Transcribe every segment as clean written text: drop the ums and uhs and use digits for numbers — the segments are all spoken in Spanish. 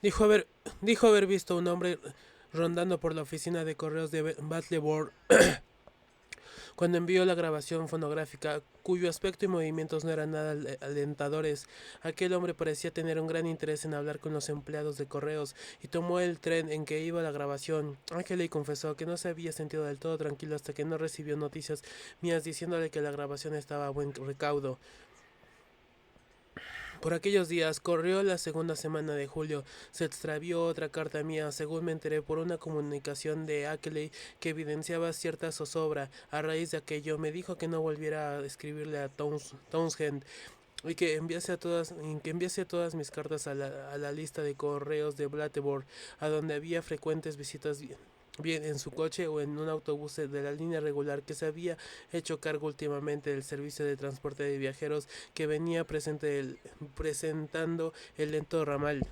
Dijo haber, dijo haber visto un hombre rondando por la oficina de correos de Battleboard cuando envió la grabación fonográfica, cuyo aspecto y movimientos no eran nada alentadores. Aquel hombre parecía tener un gran interés en hablar con los empleados de correos y tomó el tren en que iba la grabación. Ángel confesó que no se había sentido del todo tranquilo hasta que no recibió noticias mías diciéndole que la grabación estaba a buen recaudo. Por aquellos días corrió la segunda semana de julio. Se extravió otra carta mía, según me enteré por una comunicación de Ackley que evidenciaba cierta zozobra. A raíz de aquello me dijo que no volviera a escribirle a Townshend y que enviase todas mis cartas a la lista de correos de Blatterboard, a donde había frecuentes visitas bien en su coche o en un autobús de la línea regular que se había hecho cargo últimamente del servicio de transporte de viajeros que venía presentando el lento ramal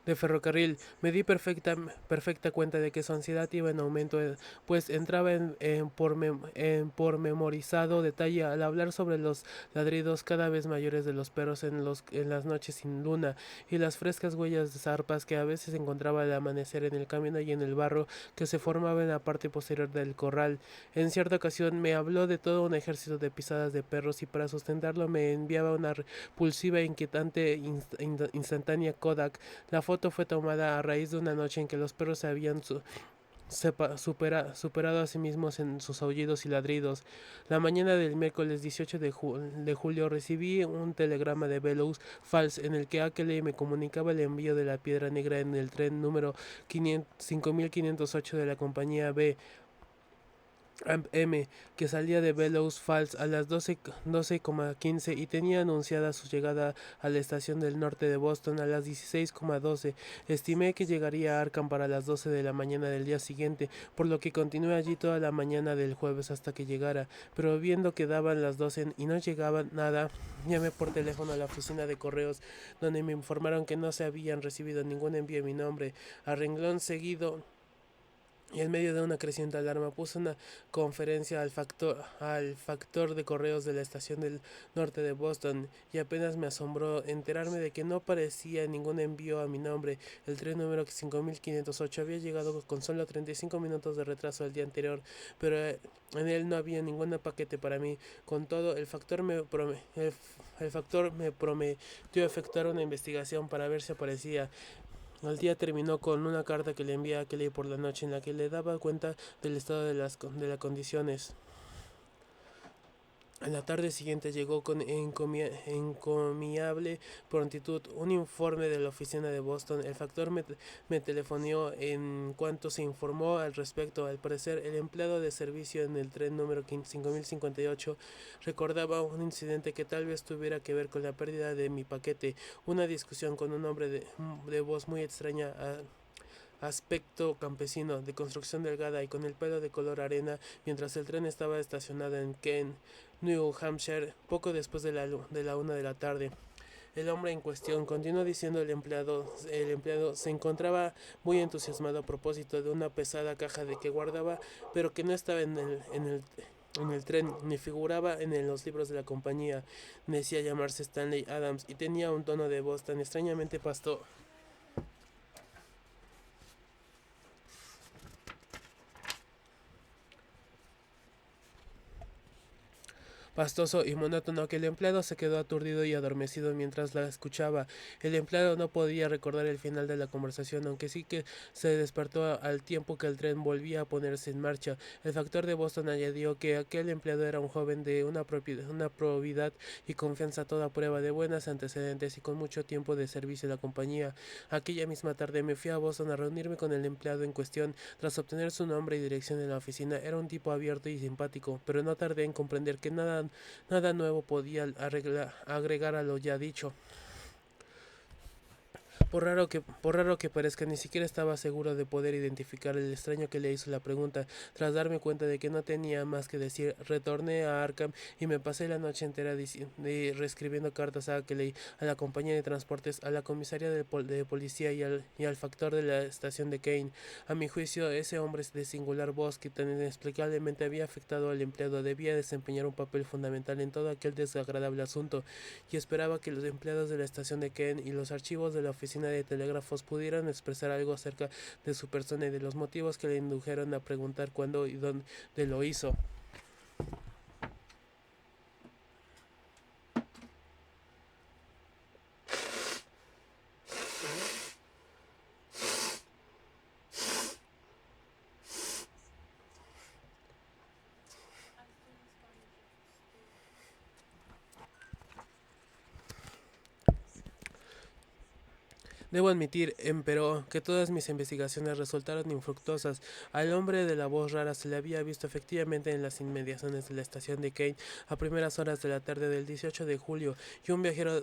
de ferrocarril. Me di perfecta cuenta de que su ansiedad iba en aumento, pues entraba en pormenorizado detalle al hablar sobre los ladridos cada vez mayores de los perros en las noches sin luna y las frescas huellas de zarpas que a veces encontraba al amanecer en el camino y en el barro que se formaba en la parte posterior del corral. En cierta ocasión me habló de todo un ejército de pisadas de perros y para sustentarlo me enviaba una repulsiva e inquietante instantánea Kodak. La foto fue tomada a raíz de una noche en que los perros se habían superado a sí mismos en sus aullidos y ladridos. La mañana del miércoles 18 de julio recibí un telegrama de Bellows Falls en el que Ackley me comunicaba el envío de la piedra negra en el tren número 5508 de la compañía B M, que salía de Bellows Falls a las 12:15 y tenía anunciada su llegada a la estación del norte de Boston a las 16:12. Estimé que llegaría a Arkham para las 12 de la mañana del día siguiente, por lo que continué allí toda la mañana del jueves hasta que llegara, pero viendo que daban las 12 y no llegaba nada, llamé por teléfono a la oficina de correos, donde me informaron que no se habían recibido ningún envío a mi nombre. A renglón seguido y en medio de una creciente alarma puso una conferencia al factor de correos de la estación del norte de Boston y apenas me asombró enterarme de que no parecía ningún envío a mi nombre. El tren número 5508 había llegado con solo 35 minutos de retraso el día anterior, pero en él no había ningún paquete para mí. Con todo, el factor me prometió efectuar una investigación para ver si aparecía. El día terminó con una carta que le envié a Kelly por la noche en la que le daba cuenta del estado de las condiciones. A la tarde siguiente llegó con encomiable prontitud un informe de la oficina de Boston. El factor me telefonió en cuanto se informó al respecto. Al parecer, el empleado de servicio en el tren número 5058 recordaba un incidente que tal vez tuviera que ver con la pérdida de mi paquete. Una discusión con un hombre de voz muy extraña aspecto campesino, de construcción delgada y con el pelo de color arena, mientras el tren estaba estacionado en Kent, New Hampshire, poco después de la 1 de la tarde. El hombre en cuestión, continuó diciendo el empleado se encontraba muy entusiasmado a propósito de una pesada caja de que guardaba, pero que no estaba en el tren, ni figuraba en los libros de la compañía. Decía llamarse Stanley Adams y tenía un tono de voz tan extrañamente pastoso y monótono que el empleado se quedó aturdido y adormecido mientras la escuchaba. El empleado no podía recordar el final de la conversación, aunque sí que se despertó al tiempo que el tren volvía a ponerse en marcha. El factor de Boston añadió que aquel empleado era un joven de una probidad y confianza a toda prueba, de buenos antecedentes y con mucho tiempo de servicio a la compañía. Aquella misma tarde me fui a Boston a reunirme con el empleado en cuestión. Tras obtener su nombre y dirección en la oficina, era un tipo abierto y simpático, pero no tardé en comprender que nada nuevo podía agregar a lo ya dicho. Por raro que parezca, ni siquiera estaba seguro de poder identificar el extraño que le hizo la pregunta. Tras darme cuenta de que no tenía más que decir, retorné a Arkham y me pasé la noche entera reescribiendo cartas a Kelly, a la compañía de transportes, a la comisaría de policía y al factor de la estación de Kane. A mi juicio, ese hombre de singular voz que tan inexplicablemente había afectado al empleado debía desempeñar un papel fundamental en todo aquel desagradable asunto, y esperaba que los empleados de la estación de Kane y los archivos de la oficina de telégrafos pudieran expresar algo acerca de su persona y de los motivos que le indujeron a preguntar cuándo y dónde lo hizo. Debo admitir, empero, que todas mis investigaciones resultaron infructuosas. Al hombre de la voz rara se le había visto efectivamente en las inmediaciones de la estación de Kane a primeras horas de la tarde del 18 de julio, y un viajero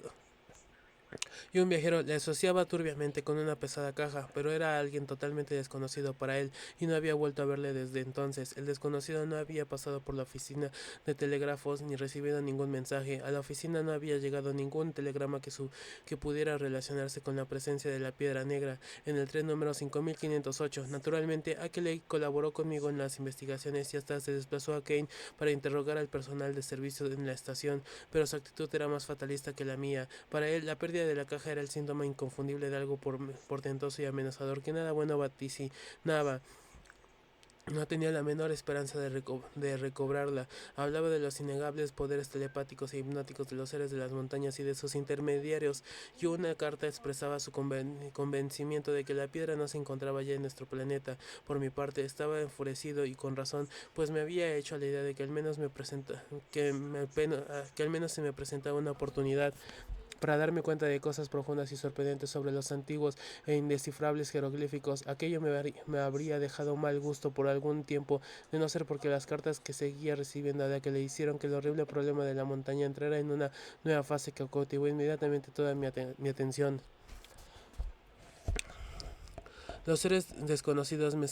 le asociaba turbiamente con una pesada caja, pero era alguien totalmente desconocido para él y no había vuelto a verle desde entonces. El desconocido no había pasado por la oficina de telégrafos ni recibido ningún mensaje. A la oficina no había llegado ningún telegrama que pudiera relacionarse con la presencia de la piedra negra en el tren número 5508. Naturalmente, Ackley colaboró conmigo en las investigaciones y hasta se desplazó a Kane para interrogar al personal de servicio en la estación, pero su actitud era más fatalista que la mía. Para él, la pérdida de la caja era el síntoma inconfundible de algo portentoso y amenazador que nada bueno vaticinaba. No tenía la menor esperanza de recobrarla. Hablaba de los innegables poderes telepáticos e hipnóticos de los seres de las montañas y de sus intermediarios, y una carta expresaba su convencimiento de que la piedra no se encontraba ya en nuestro planeta. Por mi parte, estaba enfurecido y con razón, pues me había hecho la idea de que al menos que al menos se me presentaba una oportunidad para darme cuenta de cosas profundas y sorprendentes sobre los antiguos e indescifrables jeroglíficos. Aquello me habría dejado mal gusto por algún tiempo, de no ser porque las cartas que seguía recibiendo de que le hicieron que el horrible problema de la montaña entrara en una nueva fase que cautivó inmediatamente toda mi atención. Los seres desconocidos me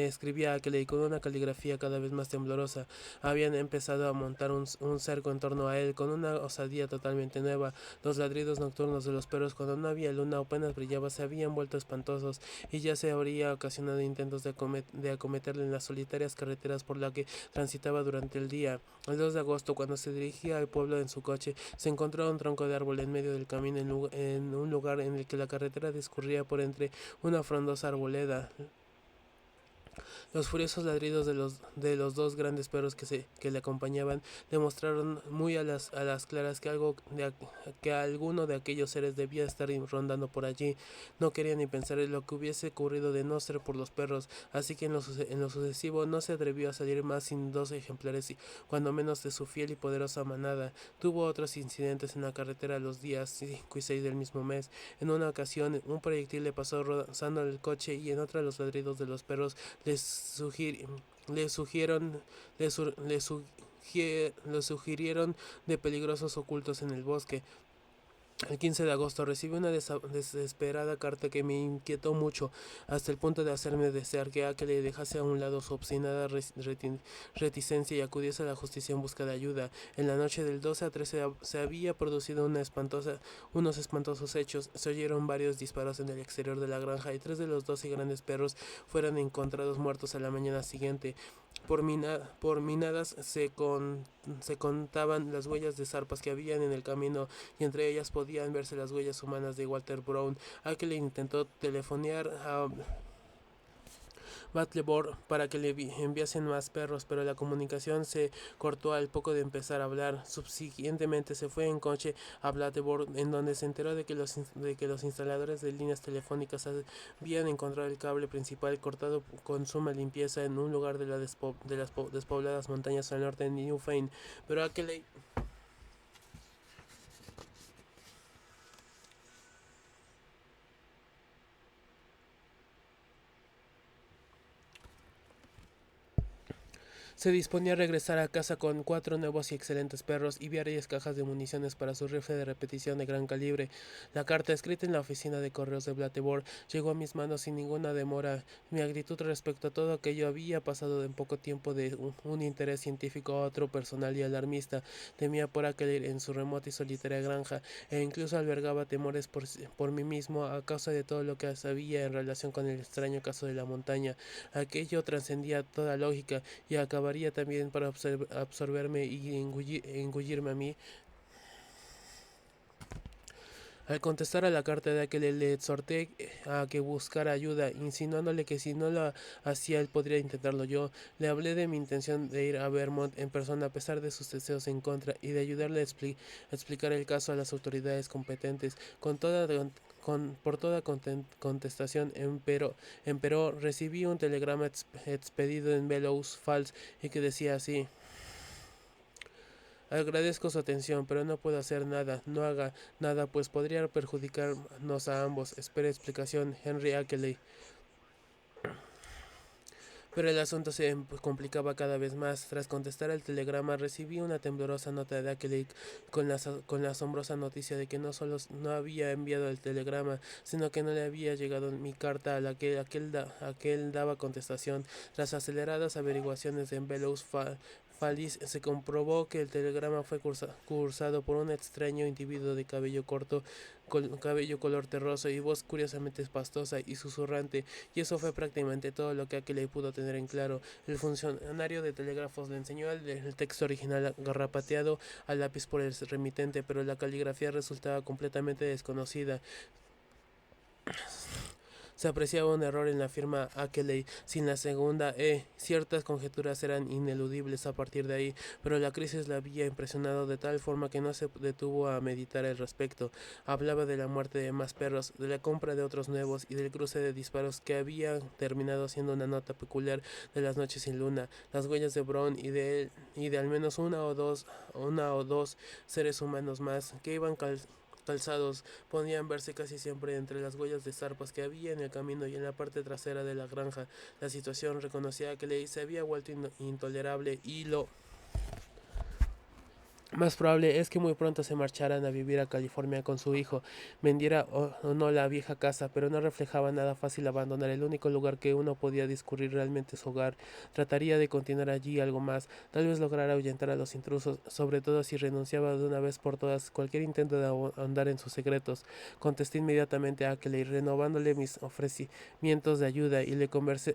escribía a Kelly con una caligrafía cada vez más temblorosa. Habían empezado a montar un cerco en torno a él con una osadía totalmente nueva. Los ladridos nocturnos de los perros cuando no había luna o apenas brillaba se habían vuelto espantosos, y ya se habría ocasionado intentos de acometerle en las solitarias carreteras por la que transitaba durante el día. El 2 de agosto, cuando se dirigía al pueblo en su coche, se encontró un tronco de árbol en medio del camino en un lugar en el que la carretera discurría por entre una frondosa arboleda. Los furiosos ladridos de los dos grandes perros que le acompañaban demostraron muy a las claras que alguno de aquellos seres debía estar rondando por allí. No quería ni pensar en lo que hubiese ocurrido de no ser por los perros, así que en lo sucesivo no se atrevió a salir más sin 2 ejemplares, cuando menos, de su fiel y poderosa manada. Tuvo otros incidentes en la carretera los días 5 y 6 del mismo mes. En una ocasión, un proyectil le pasó rozando el coche, y en otra los ladridos de los perros le sugirieron de peligrosos ocultos en el bosque. El 15 de agosto recibí una desesperada carta que me inquietó mucho, hasta el punto de hacerme desear que le dejase a un lado su obstinada reticencia y acudiese a la justicia en busca de ayuda. En la noche del 12 a 13 se había producido unos espantosos hechos. Se oyeron varios disparos en el exterior de la granja, y 3 de los 12 grandes perros fueron encontrados muertos a la mañana siguiente. Por minadas se contaban las huellas de zarpas que habían en el camino, y entre ellas podían verse las huellas humanas de Walter Brown. Aquel intentó telefonear a Battleboro para que le enviasen más perros, pero la comunicación se cortó al poco de empezar a hablar. Subsiguientemente se fue en coche a Battleboro, en donde se enteró de que los instaladores de líneas telefónicas habían encontrado el cable principal cortado con suma limpieza en un lugar de las despobladas montañas al norte de Newfane. Pero aquel Se disponía a regresar a casa con 4 nuevos y excelentes perros y varias cajas de municiones para su rifle de repetición de gran calibre. La carta, escrita en la oficina de correos de Blatterborn, llegó a mis manos sin ninguna demora. Mi actitud respecto a todo aquello había pasado en poco tiempo de un interés científico a otro personal y alarmista. Temía por aquel en su remota y solitaria granja, e incluso albergaba temores por mí mismo a causa de todo lo que sabía en relación con el extraño caso de la montaña. Aquello trascendía toda lógica y acabaría también para absorberme y engullirme a mí. Al contestar a la carta de aquel, le exhorté a que buscara ayuda, insinuándole que si no lo hacía él podría intentarlo yo. Le hablé de mi intención de ir a Vermont en persona a pesar de sus deseos en contra y de ayudarle a explicar el caso a las autoridades competentes. Por toda contestación, empero recibí un telegrama expedido en Bellows Falls y que decía así: agradezco su atención, pero no puedo hacer nada. No haga nada, pues podría perjudicarnos a ambos. Espera explicación, Henry Ackley. Pero el asunto se complicaba cada vez más. Tras contestar el telegrama, recibí una temblorosa nota de Ackley con la asombrosa noticia de que no solo no había enviado el telegrama, sino que no le había llegado mi carta a la que aquel daba contestación. Tras aceleradas averiguaciones en Bellows Falls, se comprobó que el telegrama fue cursado por un extraño individuo de cabello corto, con cabello color terroso y voz curiosamente pastosa y susurrante, y eso fue prácticamente todo lo que Ackley pudo tener en claro. El funcionario de telégrafos le enseñó el texto original garrapateado al lápiz por el remitente, pero la caligrafía resultaba completamente desconocida. Se apreciaba un error en la firma Ackley sin la segunda E. Ciertas conjeturas eran ineludibles a partir de ahí, pero la crisis la había impresionado de tal forma que no se detuvo a meditar al respecto. Hablaba de la muerte de más perros, de la compra de otros nuevos y del cruce de disparos que había terminado siendo una nota peculiar de las noches sin luna, las huellas de Brown y de al menos una o dos seres humanos más que iban calzados. Podían verse casi siempre entre las huellas de zarpas que había en el camino y en la parte trasera de la granja. La situación, reconocía que Ley, se había vuelto intolerable y lo más probable es que muy pronto se marcharan a vivir a California con su hijo. Vendiera o no la vieja casa, pero no reflejaba nada fácil abandonar el único lugar que uno podía discurrir realmente su hogar. Trataría de continuar allí algo más, tal vez lograr ahuyentar a los intrusos, sobre todo si renunciaba de una vez por todas cualquier intento de ahondar en sus secretos. Contesté inmediatamente a Ackley, renovándole mis ofrecimientos de ayuda, y conversé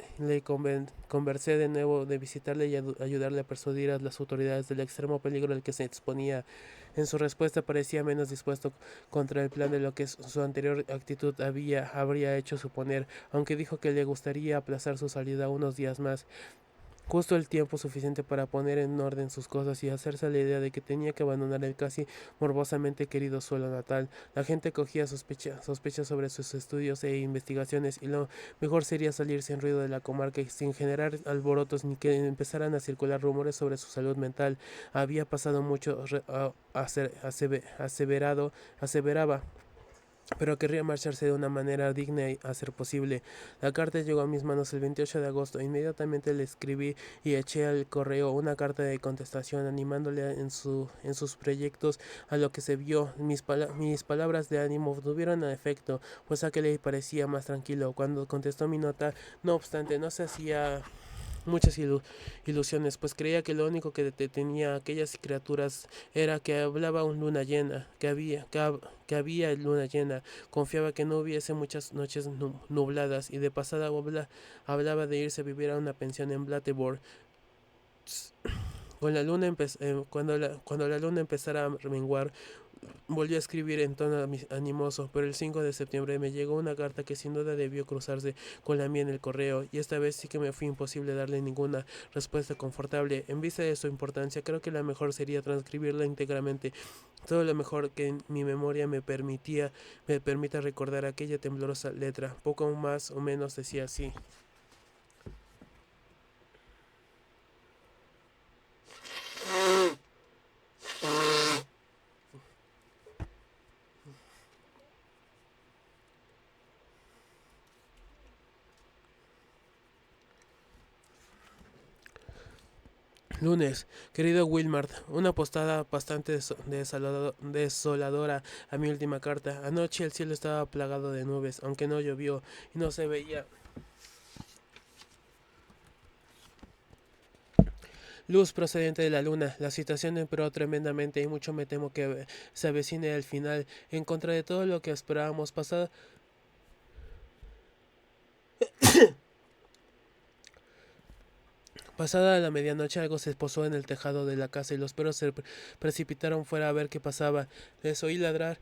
de nuevo de visitarle y ayudarle a persuadir a las autoridades del extremo peligro al que se exponía. En su respuesta parecía menos dispuesto contra el plan de lo que su anterior actitud habría hecho suponer, aunque dijo que le gustaría aplazar su salida unos días más, justo el tiempo suficiente para poner en orden sus cosas y hacerse la idea de que tenía que abandonar el casi morbosamente querido suelo natal. La gente cogía sospechas sobre sus estudios e investigaciones, y lo mejor sería salir sin ruido de la comarca y sin generar alborotos ni que empezaran a circular rumores sobre su salud mental. Había pasado mucho, aseveraba, pero querría marcharse de una manera digna a ser posible. La carta llegó a mis manos el 28 de agosto. Inmediatamente le escribí y eché al correo una carta de contestación animándole en sus proyectos a lo que se vio. Mis palabras de ánimo tuvieron efecto, pues aquel parecía más tranquilo. Cuando contestó mi nota, no obstante, no se hacía muchas ilusiones, pues creía que lo único que detenía a aquellas criaturas era que hablaba un luna llena, que había luna llena. Confiaba que no hubiese muchas noches nubladas, y de pasada hablaba de irse a vivir a una pensión en Blatterborn. Cuando la luna empezara a menguar, volvió a escribir en tono animoso, pero el 5 de septiembre me llegó una carta que sin duda debió cruzarse con la mía en el correo, y esta vez sí que me fue imposible darle ninguna respuesta confortable. En vista de su importancia, creo que la mejor sería transcribirla íntegramente, todo lo mejor que mi memoria me permita recordar aquella temblorosa letra. Poco más o menos decía así: Lunes, querido Wilmart, una postada bastante desoladora a mi última carta. Anoche el cielo estaba plagado de nubes, aunque no llovió y no se veía luz procedente de la luna. La situación empeoró tremendamente y mucho me temo que se avecine el final. En contra de todo lo que esperábamos, pasada la medianoche algo se posó en el tejado de la casa y los perros se precipitaron fuera a ver qué pasaba. Les oí ladrar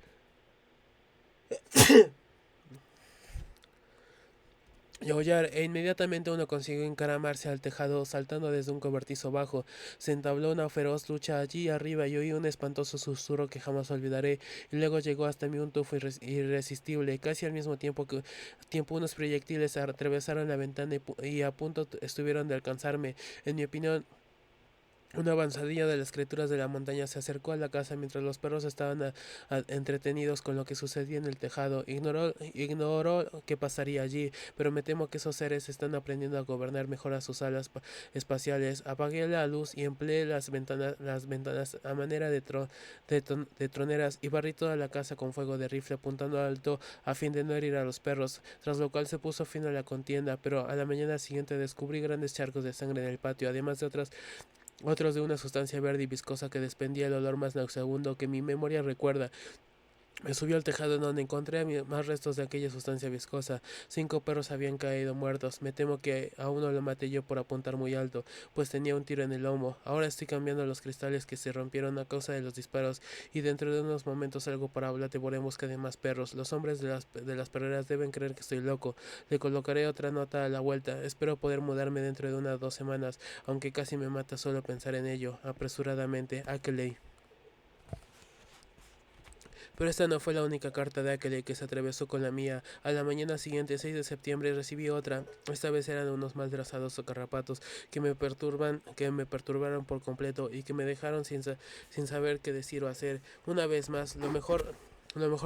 y aullar, e inmediatamente uno consiguió encaramarse al tejado saltando desde un cobertizo bajo. Se entabló una feroz lucha allí arriba y oí un espantoso susurro que jamás olvidaré, y luego llegó hasta mí un tufo irresistible. Casi al mismo tiempo unos proyectiles atravesaron la ventana y a punto estuvieron de alcanzarme. En mi opinión, una avanzadilla de las criaturas de la montaña se acercó a la casa mientras los perros estaban entretenidos con lo que sucedía en el tejado. Ignoró qué pasaría allí, pero me temo que esos seres están aprendiendo a gobernar mejor a sus alas espaciales. Apagué la luz y empleé las ventanas a manera de troneras y barrí toda la casa con fuego de rifle apuntando alto a fin de no herir a los perros, tras lo cual se puso fin a la contienda, pero a la mañana siguiente descubrí grandes charcos de sangre en el patio, además de otros de una sustancia verde y viscosa que despedía el olor más nauseabundo que mi memoria recuerda. Me subió al tejado en donde encontré más restos de aquella sustancia viscosa. 5 perros habían caído muertos. Me temo que a uno lo maté yo por apuntar muy alto, pues tenía un tiro en el lomo. Ahora estoy cambiando los cristales que se rompieron a causa de los disparos y dentro de unos momentos salgo para Blatibor en busca de más perros. Los hombres de las perreras deben creer que estoy loco. Le colocaré otra nota a la vuelta. Espero poder mudarme dentro de 1 o 2 semanas, aunque casi me mata solo pensar en ello. Apresuradamente, Akeley. Pero esta no fue la única carta de Akele que se atravesó con la mía. A la mañana siguiente, 6 de septiembre, recibí otra. Esta vez eran unos mal trazados o carrapatos que me perturbaron por completo y que me dejaron sin saber qué decir o hacer. Una vez más, lo mejor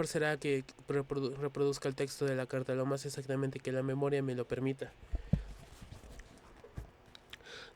será que reproduzca el texto de la carta lo más exactamente que la memoria me lo permita.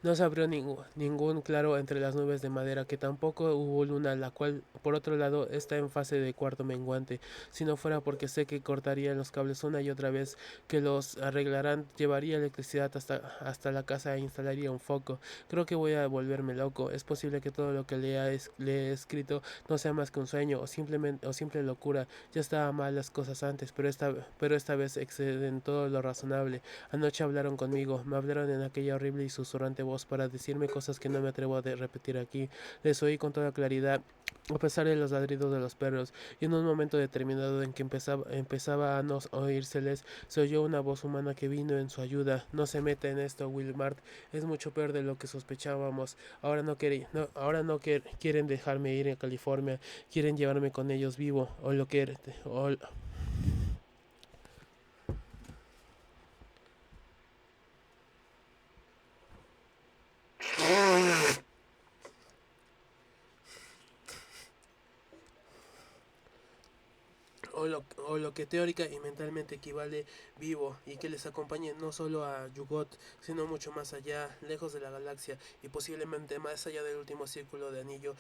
No se abrió ningún claro entre las nubes de madera, que tampoco hubo luna, la cual, por otro lado, está en fase de cuarto menguante. Si no fuera porque sé que cortarían los cables una y otra vez, que los arreglarán, llevaría electricidad hasta la casa e instalaría un foco. Creo que voy a volverme loco. Es posible que todo lo que le he escrito no sea más que un sueño o simple locura. Ya estaba mal las cosas antes, pero esta vez exceden todo lo razonable. Anoche hablaron conmigo, me hablaron en aquella horrible y susurrante voz para decirme cosas que no me atrevo a repetir aquí. Les oí con toda claridad, a pesar de los ladridos de los perros, y en un momento determinado en que empezaba a no oírseles, se oyó una voz humana que vino en su ayuda. No se meta en esto, Wilmart, es mucho peor de lo que sospechábamos. Ahora no quieren dejarme ir a California, quieren llevarme con ellos vivo, o lo que teórica y mentalmente equivale vivo, y que les acompañe no solo a Yugot, sino mucho más allá, lejos de la galaxia y posiblemente más allá del último círculo de anillo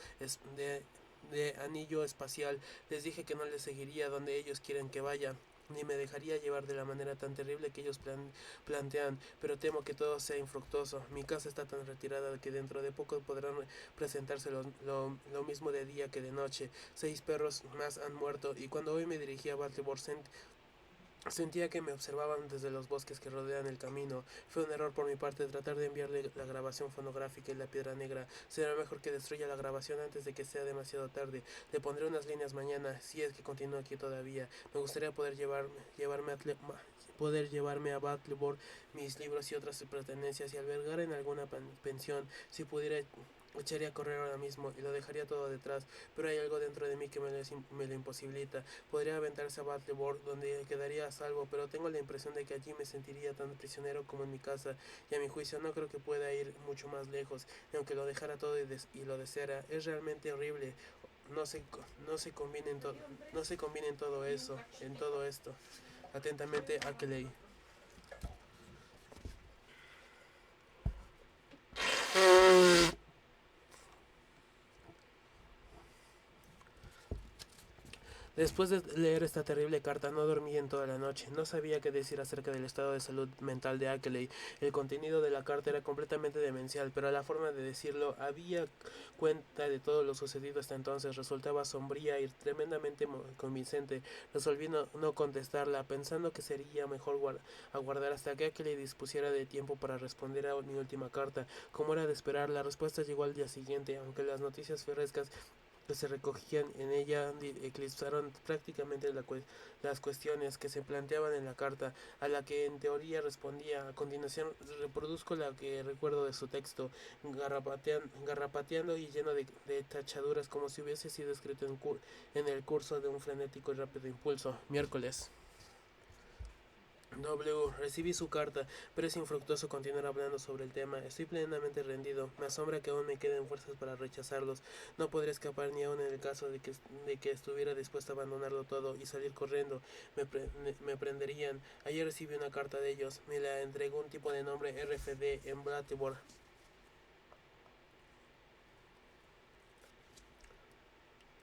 espacial. Les dije que no les seguiría donde ellos quieren que vaya, ni me dejaría llevar de la manera tan terrible que ellos plantean, pero temo que todo sea infructuoso. Mi casa está tan retirada que dentro de poco podrán presentarse lo mismo de día que de noche. 6 perros más han muerto, y cuando hoy me dirigí a Baltimore sentía que me observaban desde los bosques que rodean el camino. Fue un error por mi parte tratar de enviarle la grabación fonográfica y la piedra negra. Será mejor que destruya la grabación antes de que sea demasiado tarde. Le pondré unas líneas mañana, si es que continúa aquí todavía. Me gustaría poder llevarme a Baltimore mis libros y otras pertenencias y albergar en alguna pensión. Si pudiera, echaría a correr ahora mismo y lo dejaría todo detrás, pero hay algo dentro de mí que me lo imposibilita. Podría aventarse a Baltimore, donde quedaría a salvo, pero tengo la impresión de que allí me sentiría tan prisionero como en mi casa, y a mi juicio no creo que pueda ir mucho más lejos, y aunque lo dejara todo y lo deseara. Es realmente horrible. No se combina en todo eso, en todo esto. Atentamente, Akeley. Después de leer esta terrible carta no dormí en toda la noche. No sabía qué decir acerca del estado de salud mental de Ackley. El contenido de la carta era completamente demencial, pero la forma de decirlo había cuenta de todo lo sucedido hasta entonces. Resultaba sombría y tremendamente convincente. Resolví no contestarla, pensando que sería mejor aguardar hasta que Ackley dispusiera de tiempo para responder a mi última carta. Como era de esperar, la respuesta llegó al día siguiente, aunque las noticias frescas que se recogían en ella eclipsaron prácticamente las cuestiones que se planteaban en la carta, a la que en teoría respondía. A continuación reproduzco la que recuerdo de su texto, garrapateando y lleno de tachaduras, como si hubiese sido escrito en el curso de un frenético y rápido impulso. Miércoles. Recibí su carta, pero es infructuoso continuar hablando sobre el tema. Estoy plenamente rendido. Me asombra que aún me queden fuerzas para rechazarlos. No podría escapar ni aun en el caso de que estuviera dispuesto a abandonarlo todo y salir corriendo. Me prenderían. Ayer recibí una carta de ellos. Me la entregó un tipo de nombre RFD en Blatterboard.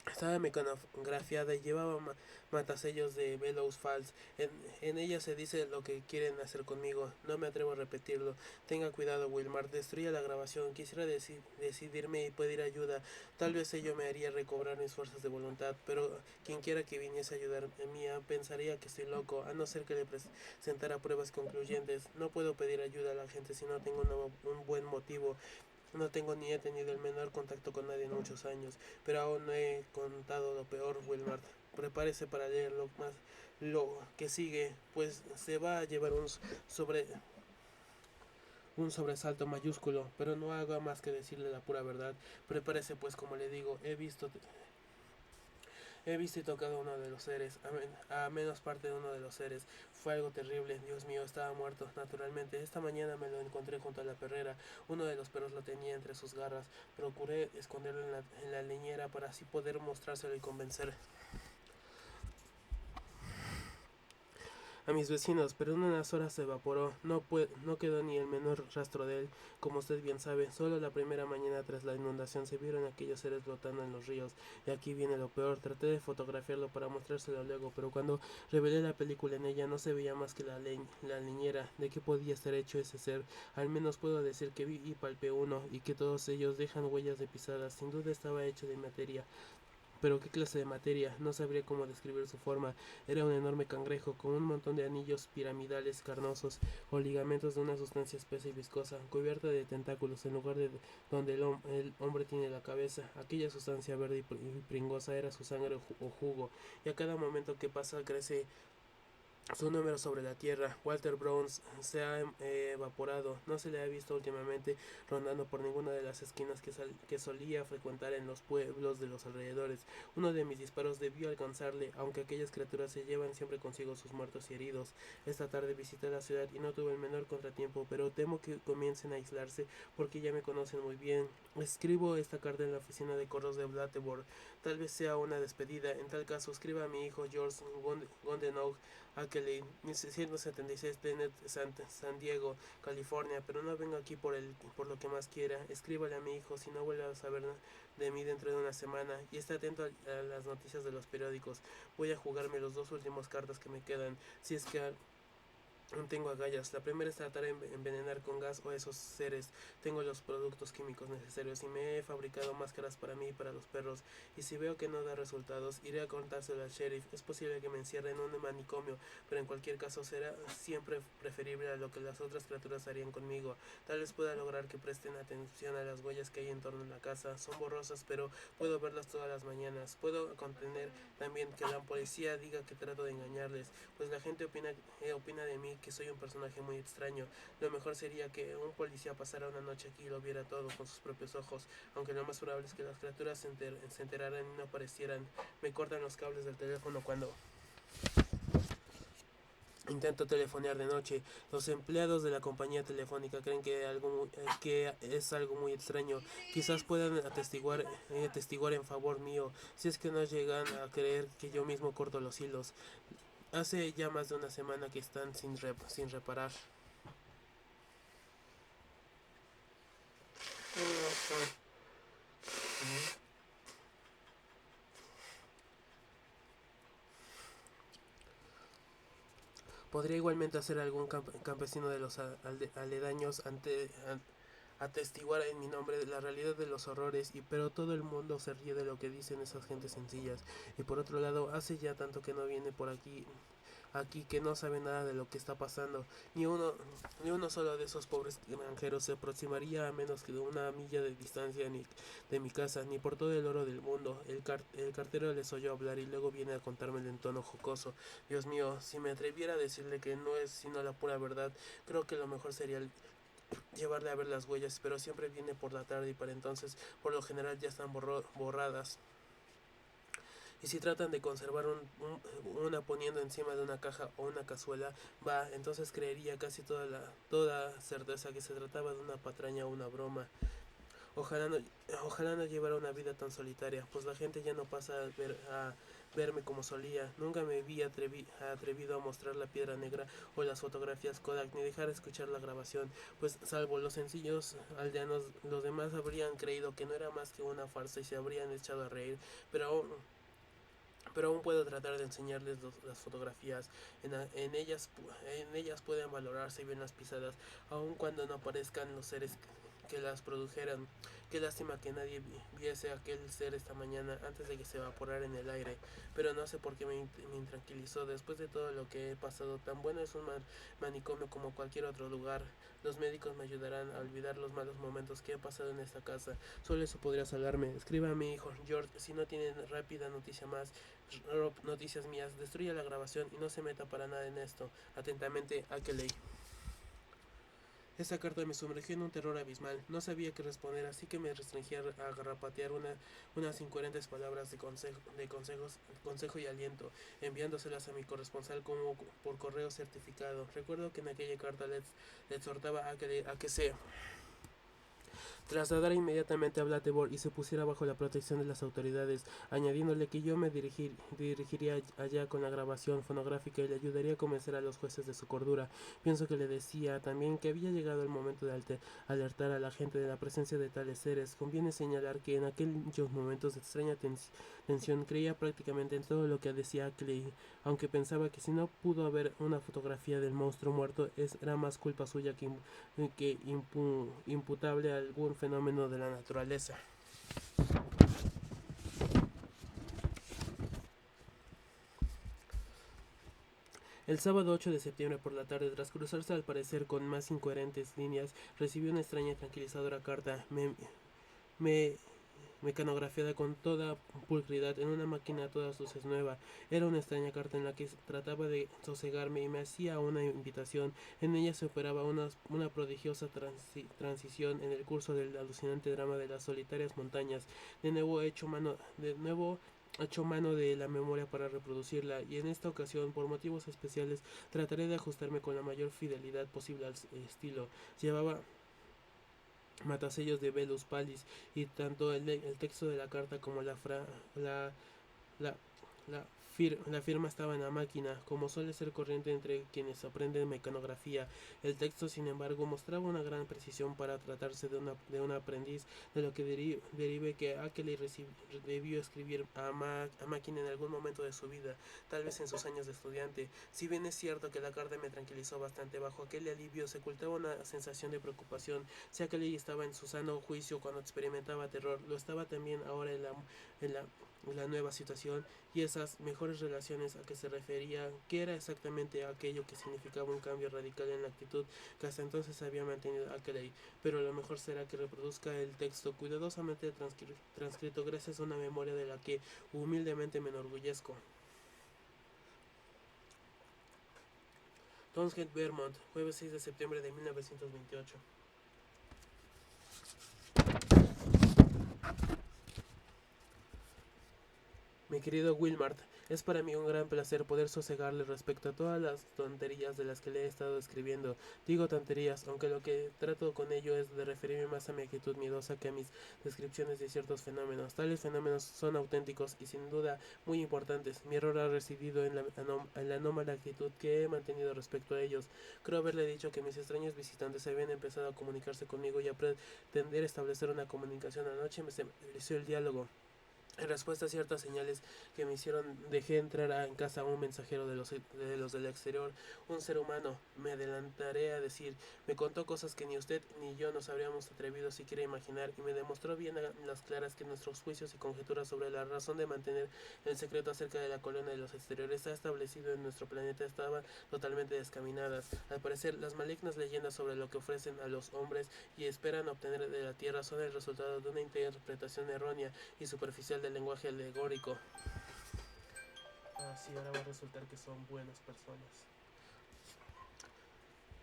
Estaba mecanografiada y llevaba matasellos de Bellows Falls. En ella se dice lo que quieren hacer conmigo. No me atrevo a repetirlo. Tenga cuidado, Wilmar. Destruya la grabación. Quisiera decidirme y pedir ayuda. Tal vez ello me haría recobrar mis fuerzas de voluntad. Pero quien quiera que viniese a ayudar mía pensaría que estoy loco, a no ser que le presentara pruebas concluyentes. No puedo pedir ayuda a la gente si no tengo un buen motivo. No tengo ni he tenido el menor contacto con nadie en muchos años, pero aún no he contado lo peor, Wilmart. Prepárese para leer lo que sigue, pues se va a llevar sobre un sobresalto mayúsculo, pero no haga más que decirle la pura verdad. Prepárese, pues, como le digo, he visto y tocado a uno de los seres, a menos parte de uno de los seres. Fue algo terrible, Dios mío, estaba muerto, naturalmente. Esta mañana me lo encontré junto a la perrera. Uno de los perros lo tenía entre sus garras. Procuré esconderlo en la leñera para así poder mostrárselo y convencer a mis vecinos, pero en unas horas se evaporó. No quedó ni el menor rastro de él, como usted bien sabe. Solo la primera mañana tras la inundación se vieron aquellos seres flotando en los ríos. Y aquí viene lo peor. Traté de fotografiarlo para mostrárselo luego, pero cuando revelé la película en ella no se veía más que la leñera. ¿De qué podía estar hecho ese ser? Al menos puedo decir que vi y palpé uno, y que todos ellos dejan huellas de pisadas. Sin duda estaba hecho de materia. Pero qué clase de materia, no sabría cómo describir su forma. Era un enorme cangrejo con un montón de anillos piramidales carnosos o ligamentos de una sustancia espesa y viscosa, cubierta de tentáculos en lugar de donde el hombre tiene la cabeza. Aquella sustancia verde y pringosa era su sangre o jugo, y a cada momento que pasa crece su número sobre la tierra. Walter Brown se ha evaporado. No se le ha visto últimamente rondando por ninguna de las esquinas que solía frecuentar en los pueblos de los alrededores. Uno de mis disparos debió alcanzarle, aunque aquellas criaturas se llevan siempre consigo sus muertos y heridos. Esta tarde visité la ciudad y no tuve el menor contratiempo, pero temo que comiencen a aislarse porque ya me conocen muy bien. Escribo esta carta en la oficina de correos de Blatterboard. Tal vez sea una despedida. En tal caso, escriba a mi hijo George Gondenow Ackley, 1676 Planet San Diego, California, pero no vengo aquí por lo que más quiera. Escríbale a mi hijo si no vuelve a saber de mí dentro de una semana y esté atento a las noticias de los periódicos. Voy a jugarme los dos últimos cartas que me quedan, si es que tengo agallas. La primera es tratar de envenenar con gas o esos seres. Tengo los productos químicos necesarios y me he fabricado máscaras para mí y para los perros. Y si veo que no da resultados, iré a contárselo al sheriff. Es posible que me encierre en un manicomio, pero en cualquier caso será siempre preferible a lo que las otras criaturas harían conmigo. Tal vez pueda lograr que presten atención a las huellas que hay en torno a la casa. Son borrosas, pero puedo verlas todas las mañanas. Puedo contener también que la policía diga que trato de engañarles, pues la gente opina de mí que soy un personaje muy extraño. Lo mejor sería que un policía pasara una noche aquí y lo viera todo con sus propios ojos, aunque lo más probable es que las criaturas se enteraran y no aparecieran. Me cortan los cables del teléfono cuando intento telefonear de noche. Los empleados de la compañía telefónica creen que es algo muy extraño. Quizás puedan atestiguar en favor mío, si es que no llegan a creer que yo mismo corto los hilos. Hace ya más de una semana que están sin reparar. Podría igualmente hacer algún campesino de los aledaños atestiguar en mi nombre la realidad de los horrores, pero todo el mundo se ríe de lo que dicen esas gentes sencillas. Y por otro lado, hace ya tanto que no viene por aquí que no sabe nada de lo que está pasando. Ni uno solo de esos pobres granjeros se aproximaría a menos que de una milla de distancia ni de mi casa, ni por todo el oro del mundo. El cartero les oyó hablar y luego viene a contármelo en tono jocoso. Dios mío, si me atreviera a decirle que no es sino la pura verdad, creo que lo mejor sería llevarle a ver las huellas, pero siempre viene por la tarde y para entonces por lo general ya están borradas. Y si tratan de conservar una poniendo encima de una caja o una cazuela, va, entonces creería casi toda certeza que se trataba de una patraña o una broma. Ojalá no, ojalá no llevara una vida tan solitaria, pues la gente ya no pasa a verme como solía. Nunca me vi atrevido a mostrar la piedra negra o las fotografías Kodak, ni dejar escuchar la grabación, pues salvo los sencillos aldeanos, los demás habrían creído que no era más que una farsa y se habrían echado a reír, pero aún puedo tratar de enseñarles las fotografías. En ellas pueden valorarse bien las pisadas, aun cuando no aparezcan los seres que las produjeran. Qué lástima que nadie viese aquel ser esta mañana antes de que se evaporara en el aire, pero no sé por qué me intranquilizó. Después de todo lo que he pasado, tan bueno es un manicomio como cualquier otro lugar. Los médicos me ayudarán a olvidar los malos momentos que he pasado en esta casa. Solo eso podría salvarme. Escriba a mi hijo George si no tienen rápida noticia más. Noticias mías, destruya la grabación y no se meta para nada en esto. Atentamente, Akeley. Esa carta me sumergió en un terror abismal. No sabía qué responder, así que me restringí a garrapatear unas incoherentes palabras consejo y aliento, enviándoselas a mi corresponsal como por correo certificado. Recuerdo que en aquella carta le exhortaba a que se trasladara inmediatamente a Blatterborn y se pusiera bajo la protección de las autoridades, añadiéndole que yo me dirigiría allá con la grabación fonográfica y le ayudaría a convencer a los jueces de su cordura. Pienso que le decía también que había llegado el momento de alertar a la gente de la presencia de tales seres. Conviene señalar que en aquellos momentos de extraña tensión creía prácticamente en todo lo que decía Clay, aunque pensaba que si no pudo haber una fotografía del monstruo muerto era más culpa suya que imputable a algún fenómeno de la naturaleza. El sábado 8 de septiembre por la tarde, tras cruzarse al parecer con más incoherentes líneas, recibí una extraña y tranquilizadora carta. Me mecanografiada con toda pulcridad en una máquina todas luces nueva. Era una extraña carta en la que trataba de sosegarme y me hacía una invitación. En ella se operaba una prodigiosa transición en el curso del alucinante drama de las solitarias montañas. De nuevo hecho mano de la memoria para reproducirla, y en esta ocasión, por motivos especiales, trataré de ajustarme con la mayor fidelidad posible al estilo. Llevaba matasellos de Velus Palis, y tanto el texto de la carta como la, la, la, la firma estaba en la máquina, como suele ser corriente entre quienes aprenden mecanografía. El texto, sin embargo, mostraba una gran precisión para tratarse de un aprendiz, de lo que derive que Akeley debió escribir a máquina en algún momento de su vida, tal vez en sus años de estudiante. Si bien es cierto que la carta me tranquilizó bastante, bajo aquel alivio se ocultaba una sensación de preocupación. Si Akeley estaba en su sano juicio cuando experimentaba terror, lo estaba también ahora en la nueva situación y esas mejores relaciones a que se refería, que era exactamente aquello que significaba un cambio radical en la actitud que hasta entonces había mantenido Akeley. Pero lo mejor será que reproduzca el texto cuidadosamente transcrito gracias a una memoria de la que humildemente me enorgullezco. Townshend, Vermont, jueves 6 de septiembre de 1928. Mi querido Wilmart, es para mí un gran placer poder sosegarle respecto a todas las tonterías de las que le he estado escribiendo. Digo tonterías, aunque lo que trato con ello es de referirme más a mi actitud miedosa que a mis descripciones de ciertos fenómenos. Tales fenómenos son auténticos y sin duda muy importantes. Mi error ha residido en la anómala actitud que he mantenido respecto a ellos. Creo haberle dicho que mis extraños visitantes habían empezado a comunicarse conmigo y a pretender establecer una comunicación. Anoche me estableció el diálogo. En respuesta a ciertas señales que me hicieron, dejé entrar en casa un mensajero de los del exterior, un ser humano, me adelantaré a decir, me contó cosas que ni usted ni yo nos habríamos atrevido siquiera a imaginar y me demostró bien a las claras que nuestros juicios y conjeturas sobre la razón de mantener el secreto acerca de la colonia de los exteriores está establecido en nuestro planeta estaban totalmente descaminadas. Al parecer, las malignas leyendas sobre lo que ofrecen a los hombres y esperan obtener de la Tierra son el resultado de una interpretación errónea y superficial del lenguaje alegórico. Sí, ahora va a resultar que son buenas personas.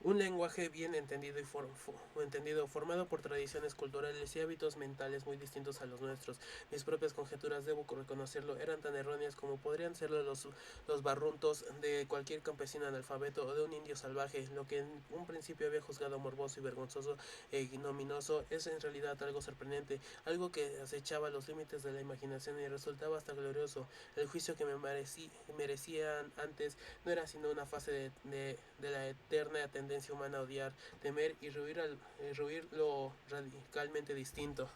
Un lenguaje bien entendido formado por tradiciones culturales y hábitos mentales muy distintos a los nuestros. Mis propias conjeturas, debo reconocerlo, eran tan erróneas como podrían serlo los barruntos de cualquier campesino analfabeto o de un indio salvaje. Lo que en un principio había juzgado morboso y vergonzoso e ignominioso es en realidad algo sorprendente, algo que acechaba los límites de la imaginación y resultaba hasta glorioso. El juicio que me merecían antes no era sino una fase de la eterna tendencia humana a odiar, temer y ruir lo radicalmente distinto.